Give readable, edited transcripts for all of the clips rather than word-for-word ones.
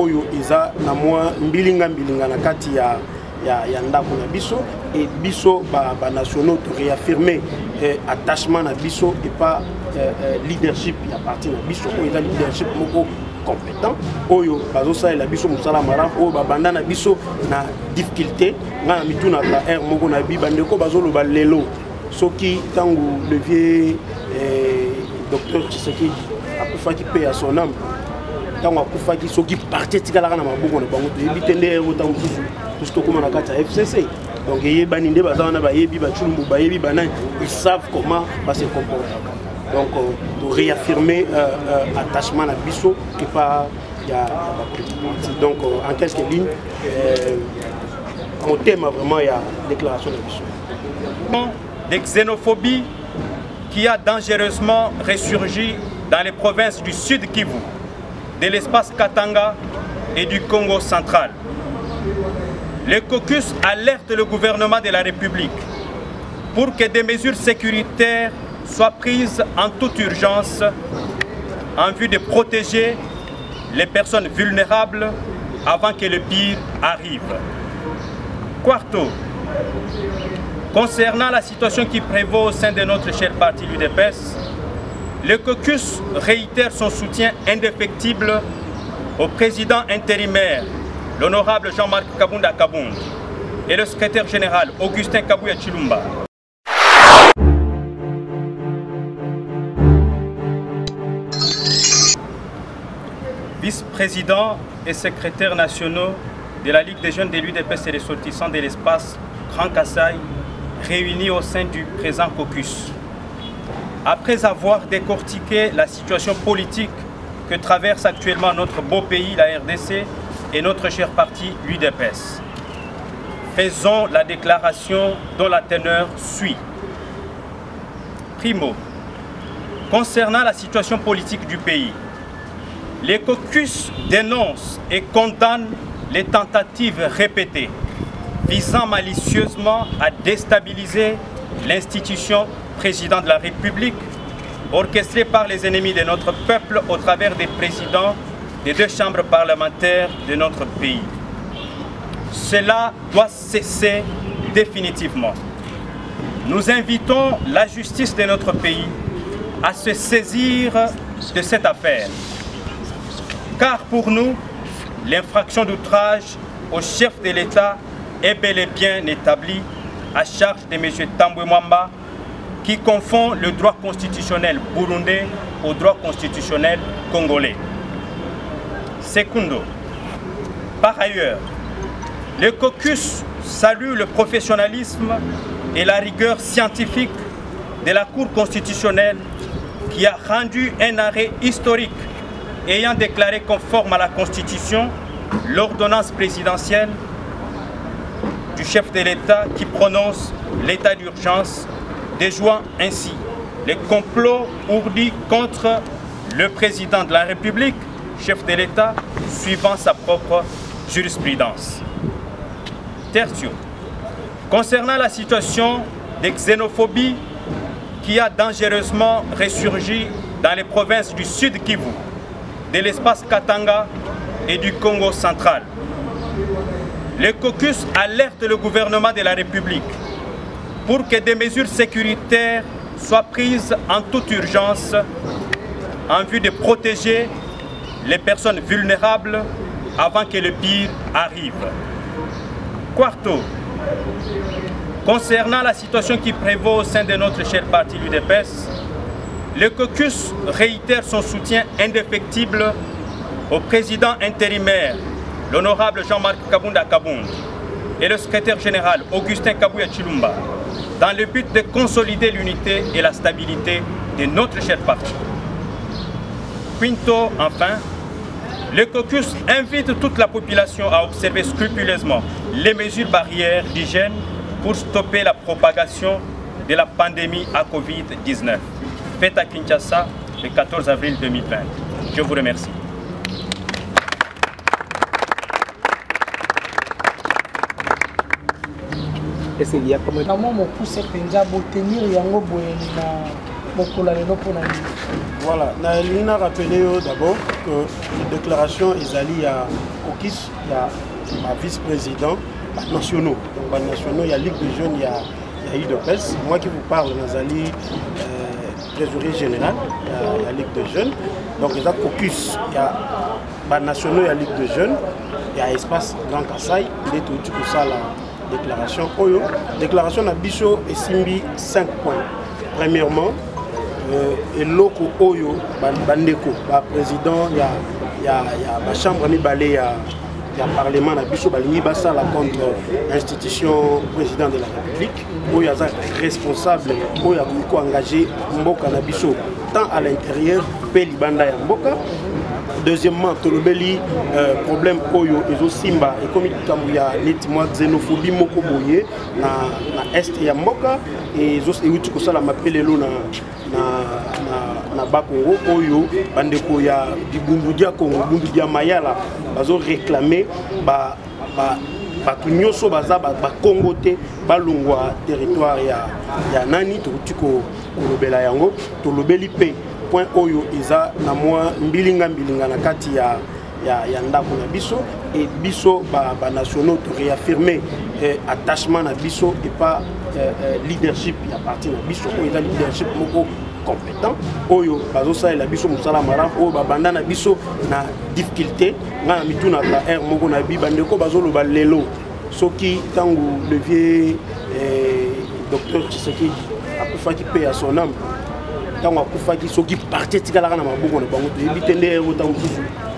oyo eza na mwa mbilinga na kati ya ndako na biso et biso ba nationaux to réaffirmer attachement na biso et pas leadership ya parti na biso oyo eza leadership moko compétent oyo bazosa la biso musala mara oyo babanda na biso na difficulté nga mituna ka air moko na biba ndeko bazoloba lelo soki tangu le vieux docteur Tshisekedi akufaki pe à son âme tangu akufaki soki parti tikala na maboko na bango to yebitende ero tangu tout to kuma na kata FCC donc yebani nde bazana ba yebi ba chulumbu ba yebi bana ils savent comment va se comporter donc de réaffirmer attachement à biso et pas il y a donc en quelques lignes mon thème vraiment il y a déclaration de biso de xénophobie qui a dangereusement ressurgi dans les provinces du Sud Kivu, de l'espace Katanga et du Congo central. Le caucus alerte le gouvernement de la République pour que des mesures sécuritaires soient prises en toute urgence en vue de protéger les personnes vulnérables avant que le pire arrive. Quarto, concernant la situation qui prévaut au sein de notre cher parti l'UDPS, le caucus réitère son soutien indéfectible au président intérimaire, l'honorable Jean-Marc Kabunda Kabound, et le secrétaire général Augustin Kabuya Chilumba. Vice-président et secrétaire nationaux de la Ligue des jeunes de l'UDPS et des sortissants de l'espace Grand Kassai, réunis au sein du présent caucus. Après avoir décortiqué la situation politique que traverse actuellement notre beau pays, la RDC, et notre cher parti, l'UDPS, faisons la déclaration dont la teneur suit. Primo, concernant la situation politique du pays, les caucus dénoncent et condamnent les tentatives répétées visant malicieusement à déstabiliser l'institution président de la République, orchestrée par les ennemis de notre peuple au travers des présidents des deux chambres parlementaires de notre pays. Cela doit cesser définitivement. Nous invitons la justice de notre pays à se saisir de cette affaire. Car pour nous, l'infraction d'outrage au chef de l'État est bel et bien établie à charge de M. Tambwe Mwamba, qui confond le droit constitutionnel burundais au droit constitutionnel congolais. Secundo, par ailleurs, le caucus salue le professionnalisme et la rigueur scientifique de la Cour constitutionnelle qui a rendu un arrêt historique ayant déclaré conforme à la Constitution l'ordonnance présidentielle du chef de l'État qui prononce l'état d'urgence, déjouant ainsi les complots ourdis contre le président de la République, chef de l'État, suivant sa propre jurisprudence. Tertio, concernant la situation de xénophobie qui a dangereusement ressurgi dans les provinces du Sud Kivu, de l'espace Katanga et du Congo central, le caucus alerte le gouvernement de la République pour que des mesures sécuritaires soient prises en toute urgence en vue de protéger les personnes vulnérables avant que le pire arrive. Quarto, concernant la situation qui prévaut au sein de notre cher parti l'UDPS, le caucus réitère son soutien indéfectible au président intérimaire, l'honorable Jean-Marc Kabunda Kabound, et le secrétaire général Augustin Kabuya Chilumba, dans le but de consolider l'unité et la stabilité de notre cher parti. Quinto, enfin, le caucus invite toute la population à observer scrupuleusement les mesures barrières d'hygiène pour stopper la propagation de la pandémie à Covid-19, faite à Kinshasa le 14 avril 2020. Je vous remercie. Est-ce qu'il y a comme un moment pour se tenir yango boyena Voilà, je rappelé d'abord que la déclaration est allée à Kokis, il y a un vice-président nationaux. Donc, nationaux, il y a Ligue des jeunes, il y a IDPS. Moi qui vous parle, Nazali, trésorier général, il y a Ligue des jeunes. Donc, il y a Kokis, il y a nationaux, il y a Ligue des jeunes, il y a Espace Grand Kassai, il est tout pour ça la déclaration. Oyo, déclaration de Bicho et Simbi 5 points. Premièrement, et loko Oyo, Bandeko, président, il y a la chambre Nibalé, il y a le parlement, il y a la contre l'institution président de la République, où il y a des responsables, où il y a engagé Mboka Nabiso, tant à l'intérieur, Pelibanda et Mboka. Deuxièmement, Tolobeli, problème Oyo, et Simba, et comme il y a xénophobie, Moko Boye, na Est et Mboka, et il y a na Bakongo, Oyo, Bandeko ya Bundudia Congo, Bundudia Mayala, bazo réclamer batu nyoso baza Congo te balungwa territoire ya nani to lobela yango to lobeli pe point Oyo eza na mwa mbilinga na kati ya ndako na biso et biso ba nationaux to réaffirmer attachement na biso et pas leadership ya parti na biso ko eza leadership moko compétent oyo bazosa la biso musala maram o babanda na biso na difficulté nga mituna ka air moko na bi bandeko bazoloba lelo soki tangu le vieux docteur Tshisekedi akufaki pe à son âme tangu akufaki soki parti tikala na maboko na bango to ebitende o tangu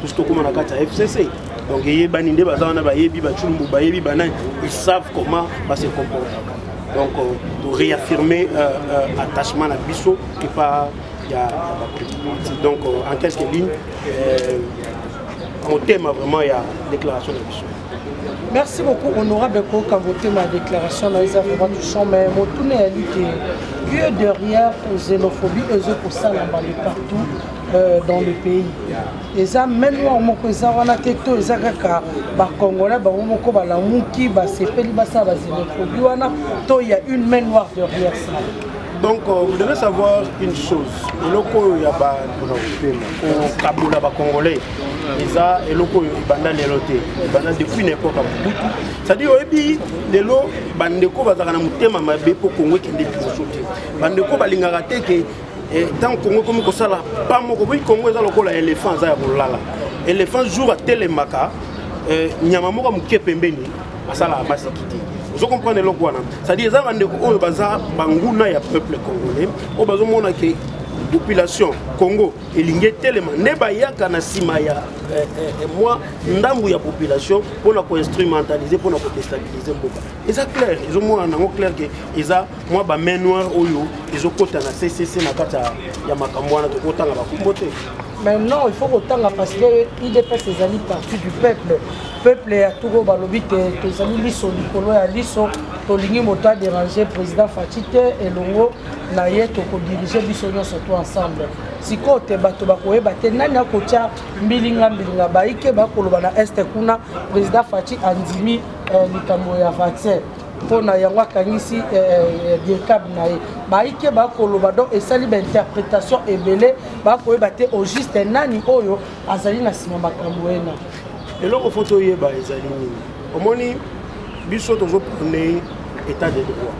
tout to kuma na kata FCC donc yebani nde bazana ba yebi ba chulumbu ba yebi banani ils savent comment se comporter. Donc, de réaffirmer attachement à Bisso et pas donc en quelques lignes, mon thème vraiment il y a déclaration de Bisso. Merci beaucoup, honorable Ko, quand vous avez ma déclaration dans les affaires touchant, mais mon tourné à lutter que derrière la xénophobie, eux pour ça là partout dans le pays. Et ça, même moi, on a été tous les Congolais, on a la mouki, il y a une main noire derrière ça. Donc, vous devez savoir une chose. Il y a des Congolais. Et loko ibanda leloté ibanda depuis n'importe où c'est-à-dire obi lelo bandeko bazaka na mutema mabe po Congo kende bisote bandeko balingaka te ke tant Congo comme ko sala pas moko oui Congo eza lokola éléphant za ya kolala éléphant jour a telemaka nyama moko muke pembeni asala basikiti vous comprenez loko wana c'est-à-dire eza bandeko oyo baza banguna ya peuple congolais o bazomona ke population Congo elingi telema neba yaka na sima ya moi ndambu ya population pour la instrumentaliser pour la déstabiliser mboka. Et ça clair, ils ont moi nango clair que eza moi ba main noire oyo ils ont kota na CCC na kata ya makambo na to kota na bakumbote. Mais non, il faut autant parce que IDPS les alliés partie du peuple. Peuple a tout balobi te zali liso likolo ya liso to lingi mota déranger président Fatite et longo na ye to ko diriger biso surtout ensemble. Siko te bato bakoyeba te nani akotia mbilinga baike bakoloba na este kuna président Fati andimi likambo ya vaccin pona yango akangisi diekab na ye baike bakoloba donc esali interprétation ebele bakoyeba te au juste nani oyo azali na sima makambo ena. Et là, il faut que les gens biso tozopone état de droit.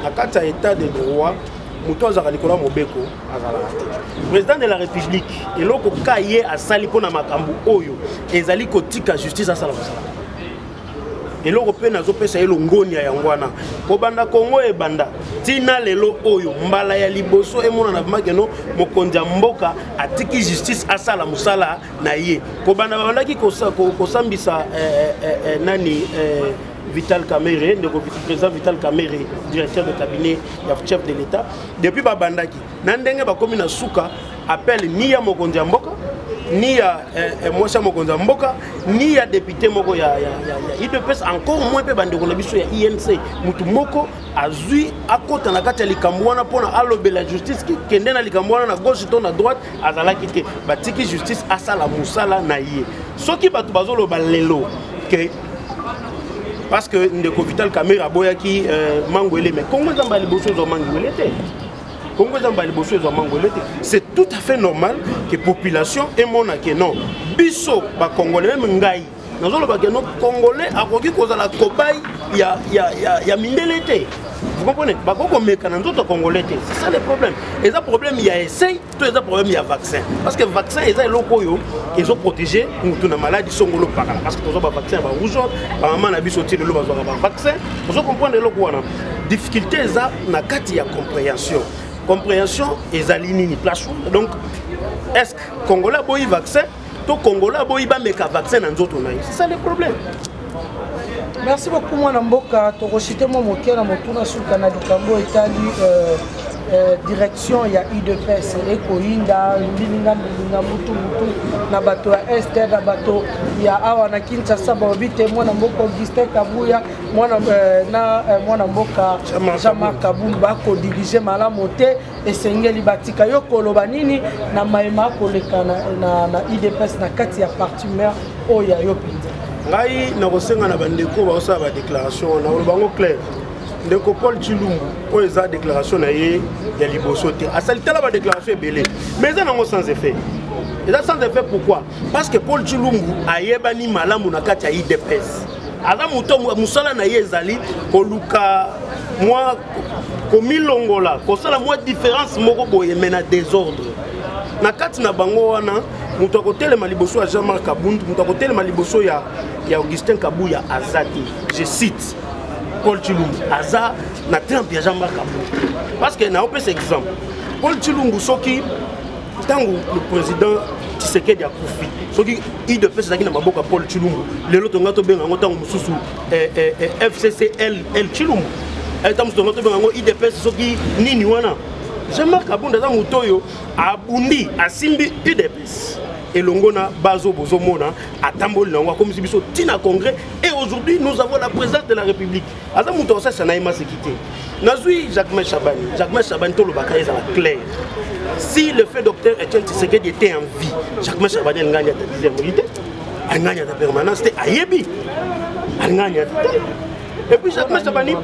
Na kati ya état de droit, muto azaka likola mobeko azala te. Président de la République eloko kaye asali pona makambo oyo ezali kotika justice asala kosala. Eloko pe nazopesa elongoni ya yangwana. Kobanda Congo ebanda tina lelo oyo mbala ya liboso emona na makeno mokonza mboka atiki justice asala musala na ye. Kobanda babandaki kosambisa nani Vital Kamerhe, le président Vital Kamerhe, directeur de cabinet, chef de l'État. Depuis Babandaki, Nandenge Bakomina Souka appelle ni ya Mokonzi Mboka, ni ya Mwasha Mokonzi Mboka, ni ya député Moko ya IDPS, encore moins pe bandeko na biso ya INC. Mutu Moko azui akota na kati ya likambuana pona alobe la justice kende na likambuana na gauche to na droite azalaki te batiki justice asala musala na ye. Soki batu bazolo balelo ke parce que Ndeko Vital Kamerhe aboyaki mangwele mais Congo zamba liboso zo mangwele te Congo dans Baliboso et Zamangolé. C'est tout à fait normal que la population est mon que non. Biso, ba Congolais, même Ngaï. Nous avons les Congolais à cause de la cobaye, il y a Mindelete. Vous comprenez? C'est ça le problème. Et ça problème, il y a essai, tout ça problème, il y a vaccin. Parce que le vaccin, ils ont protégé nous maladie parce que nous avons vaccin, rouge, maman a sorti le vaccin. Vous comprenez la difficulté, ça na kati ya compréhension. Compréhension est alignée place. Donc, est-ce que Congolais boy vaccin, tout Congolais boy ba meka vaccin dans d'autres naïs. C'est ça le problème. Merci beaucoup moi Namboka. Tu as cité mon moquet dans mon tour sur le Canada Cambo et direction il y a IDPS et Koinda, Mbilinga Mutu na bato ya Est na bato ya awa na Kinshasa bobite moi Namboka Augustin Kabuya moi na Mboka Jean-Marc Kabumba ko diriger malamu te esengeli batika yo koloba nini na maema koleka na IDPS na kati ya parti maire oya yo pinza. Ngai na kosenga na bandeko ba osa ba déclaration na bango clair. Ndeko Paul Tshilumbu o eza déclaration na ye ya liboso te. Asalitala ba déclaration ebele. Mais ça nango sans effet. Et ça sans effet pourquoi? Parce que Paul Tshilumbu ayebani malamu na kati ya IDPS. Aza muto musala na ye ezali koluka moi komilongola kosala moi différence moko boye mena désordre. Na kati na bango wana muto kotelema liboso ya Jean-Marc Kabund, muto kotelema liboso ya Augustin Kabuya azati. Je cite Paul Tshilumbu aza na trempe ya Jean-Marc Kabund. Parce que na opé cet exemple. Paul Tshilumbu soki tango le président Tshisekedi a kufi. Soki IDPS zaki na maboka Paul Tshilumbu. Lelo tonga to benga ngotango mususu FCCL Tshilumbu. Tamu tonga to benga ngo IDPS soki nini wana. Jean-Marc Kabund aza mutoyo abundi asimbi IDPS. Et l'ongona bazo bozomona atamboli nango comme si biso tina congrès et aujourd'hui nous avons la présidence de la République. Aza muto ça naima sécurité. Nazui Jacques Chabani to le bakay za clair. Si le fait docteur Etienne Tshisekedi était en vie, Jacques Chabani nganya ta dixième unité, nganya ta permanence te ayebi. Nganya ta. Et puis Jacques Chabani,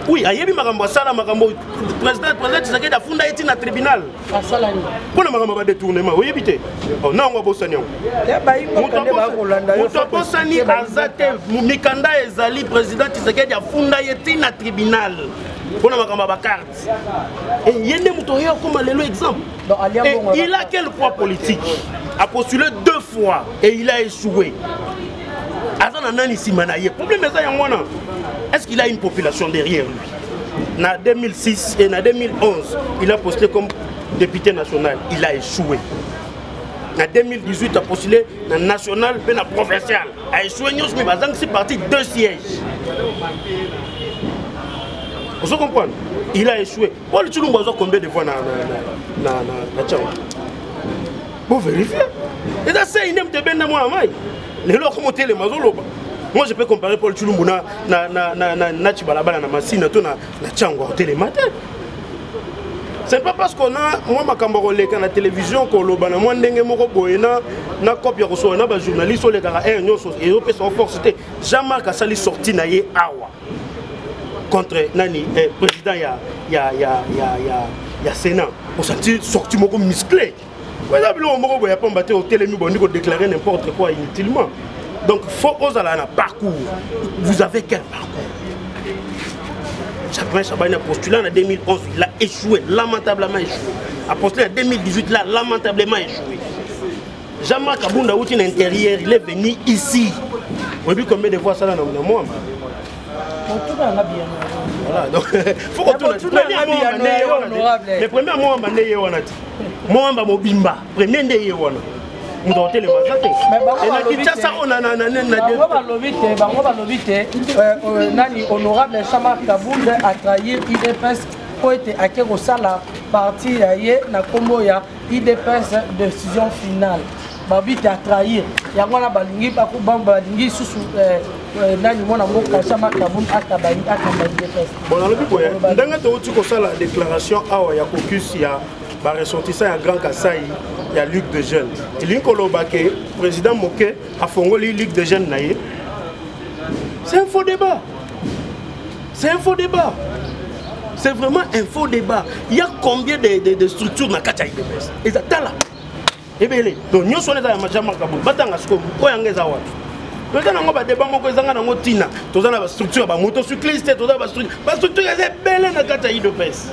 oui, ayebi makambo sala makambo président Tshisekedi a funda eti na tribunal. Pour le makambo ba détournement, oyebi te. Oh non, on va bosser non. Mutoposani azate mikanda ezali président Tshisekedi a funda eti na tribunal. Pour le makambo ba carte. Et yende mutoyo comme le exemple. Et il a quel poids politique? A postulé 2 fois et il a échoué. Est-ce qu'il a une population derrière lui? En 2006 et en 2011, il a postulé comme député national. Il a échoué. En 2018, il a postulé dans national et dans provincial. Il a échoué. C'est parti 2 sièges. Vous comprenez? Il a échoué. Paul Tshilumbu a combien de fois dans Tchao? Vous vérifiez. Et ça, c'est une de moi. Moi je peux comparer Paul Tshilumbu na Chibalabala na Masina na Tchango au télématin. C'est pas parce qu'on a moi makambo leka na télévision ko loba na moi ndenge moko boyena na copie ko so na ba journaliste o leka ka nyoso et o pesa force te Jean-Marc a sali sorti na ye awa contre nani président ya Sénat pour sentir sorti moko musclé. Vous avez au télémi pour déclarer n'importe quoi inutilement. Donc, il faut oser un parcours. Vous avez quel parcours? Jacques Chabani a postulé en 2011, il a échoué, lamentablement échoué. A postulé en 2018, il a lamentablement échoué. Jean-Marc Kabunda Outi l'intérieur, il est venu ici. Vous avez vu combien de fois ça dans le monde? Voilà, donc il faut qu'on tourne. Le premier mois, moi, je mobimba. Premier ndeye wana. Mudote le mazate. Et na Kinshasa on a nani honorable Jean-Marc Kabunda a trahi IDPS pour être acquérir au sala parti yé na kombo ya IDPS décision finale. Babite a trahir. Yangona balingi ba ko bamba balingi susu nani mona mboka Jean-Marc Kabunda akabayi IDPS. Bon alobi boya ndanga to uti ko sala déclaration awa ya caucus ya ba ressortissant à Grand Kassai, il y a Luc de Jeunes. Linkolo Baké, président Moké, a fongoli Luc de Jeunes naïe. C'est un faux débat. C'est un faux débat. C'est vraiment un faux débat. Il y a combien de structures dans Katia IDPS? Et ça, t'as là. Et bien, donc, nous sommes dans la Majama Kabou. Batanga Skom, Koyangé Zawad. Nous avons un débat qui est dans la structure, la motocycliste, la structure est belle dans Katia IDPS.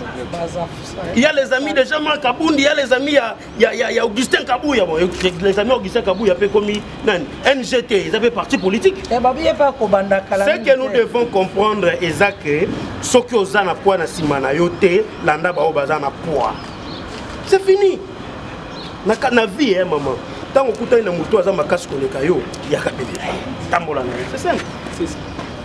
Il y a les amis de Jean-Marc Kabound, il y a les amis, il y a Augustin Kabou. Les amis Augustin Kabou, il y a comme NGT, ils avaient parti politique. Ce que nous devons comprendre, c'est que ce qui est en poids dans Simana Yote, l'anda ba obaza na poids. C'est fini. Na vie, maman. Tant que tu as une moto, tu as un casque, il y a c'est simple.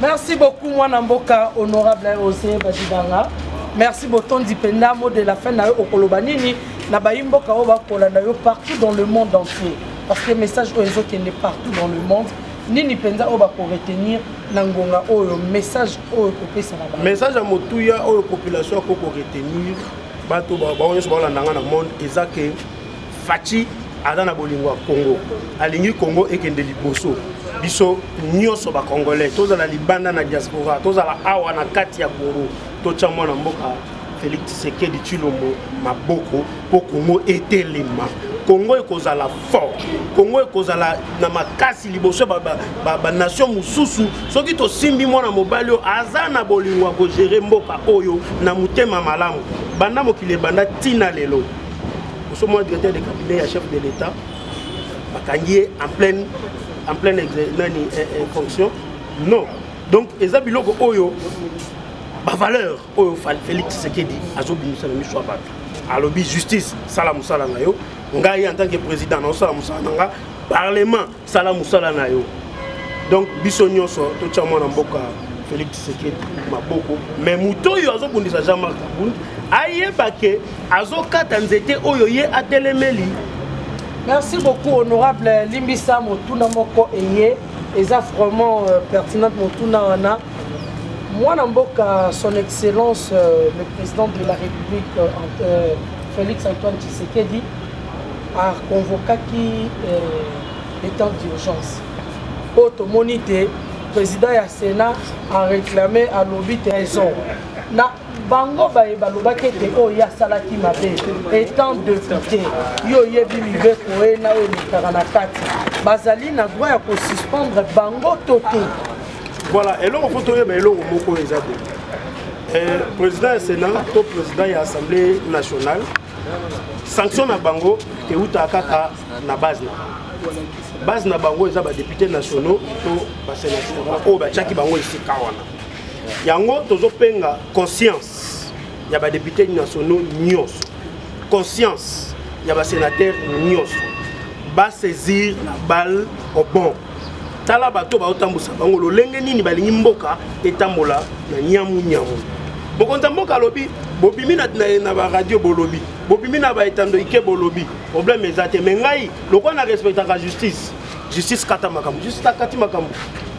Merci beaucoup, Mwanamboka, honorable Osé Badibanga. Merci beaucoup, Dipenda, mot de la fin au Kolobanini, Nabaimboka Oba Kolanayo partout dans le monde entier. Parce que le message Oezo qui est partout dans le monde, Nini Penza Oba pour retenir Nangonga Oyo, message Oyo Kopé Sanaba. Message à Motouya, Oyo population pour retenir, Bato Baoyo Soba Landanga dans le monde, Ezake, Fachi, Adana Bolingwa, Congo. Alingi Congo et Kendeli Boso. Biso, Nyoso ba Congolais, tous à la Libanda na diaspora, tous à la Awa na Katia Koro, tous à mon amboka, Félix Tshisekedi Tshilombo, Maboko, pour Congo était les mains. Congo est cause à la fort. Congo est cause à la Namakasi, Liboso, ba nation Moussousou, ceux qui te simbi moi na mobalio, Azana Bolingwa, ko gérer Mboka Oyo, na Mutema Malamu, Banda Mokile Banda Tina Lelo. Nous sommes directeur de cabinet et chef de l'État, Bakangier en pleine fonction. Non. Donc, les abiloko oyo, ma valeur, oyo Félix Tshisekedi, azobi musalami soit battu. Alobi justice, salam salanayo. Ngai en tant que président, non salam salanayo. Parlement, salam salanayo. Donc, bisonyoso, tout ça moi mboka Félix Tshisekedi, maboko. Mais muto yo azobundisa Jean-Marc Kabound, ayebake azokata nzete oyo ye atelemeli. Merci beaucoup, honorable Limbisa Motuna Moko Eye. Et ça vraiment pertinent Motuna Wana. Moi, Namboka, son excellence, le président de la République, Félix Antoine Tshisekedi, a convoqué l'état d'urgence. Automonité, président du Sénat a réclamé à l'objet de raison. Na bango baye baloba kete o ya salaki mabe étant député yo yebi mibe ko na o likara na kati bazali na droit ya ko suspendre bango toto. Voilà, et là on faut toyer ba eloko moko ezabo. Président du Sénat, to président de l'Assemblée nationale sanction na bango te uta kaka na base na bango eza ba députés nationaux to ba sénateurs o ba chaki bango ici kawana. Yango tozopenga conscience ya ba députés nationaux nyos, conscience ya ba sénateurs nyos, ba saisir la balle au bon. Tala bato ba otambusa bango lolenge nini balingi mboka etambola na nyamu. Bokonza mboka lobi bobimi na ba radio bolobi bobimi na ba etando ike bolobi problème ezate mengai lokwa na respectaka justice kata makambo justice kati makambo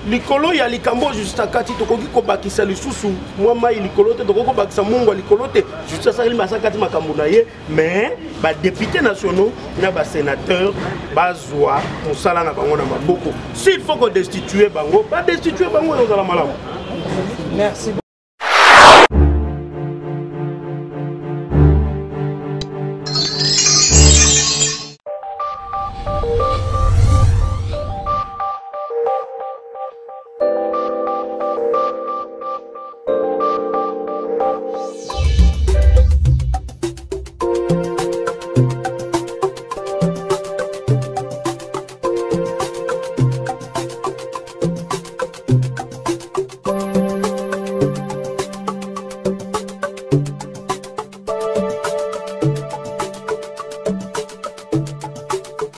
likolo ya likambo justice kati tokoki ko bakisa lisusu mwa mai likolo te tokoki ko bakisa mungu likolo te justice sali masakati makambo na ye mais ba députés nationaux na ba sénateurs bazwa musala na bango na maboko s'il faut ko destituer bango ba destituer bango dans la malamu. Merci.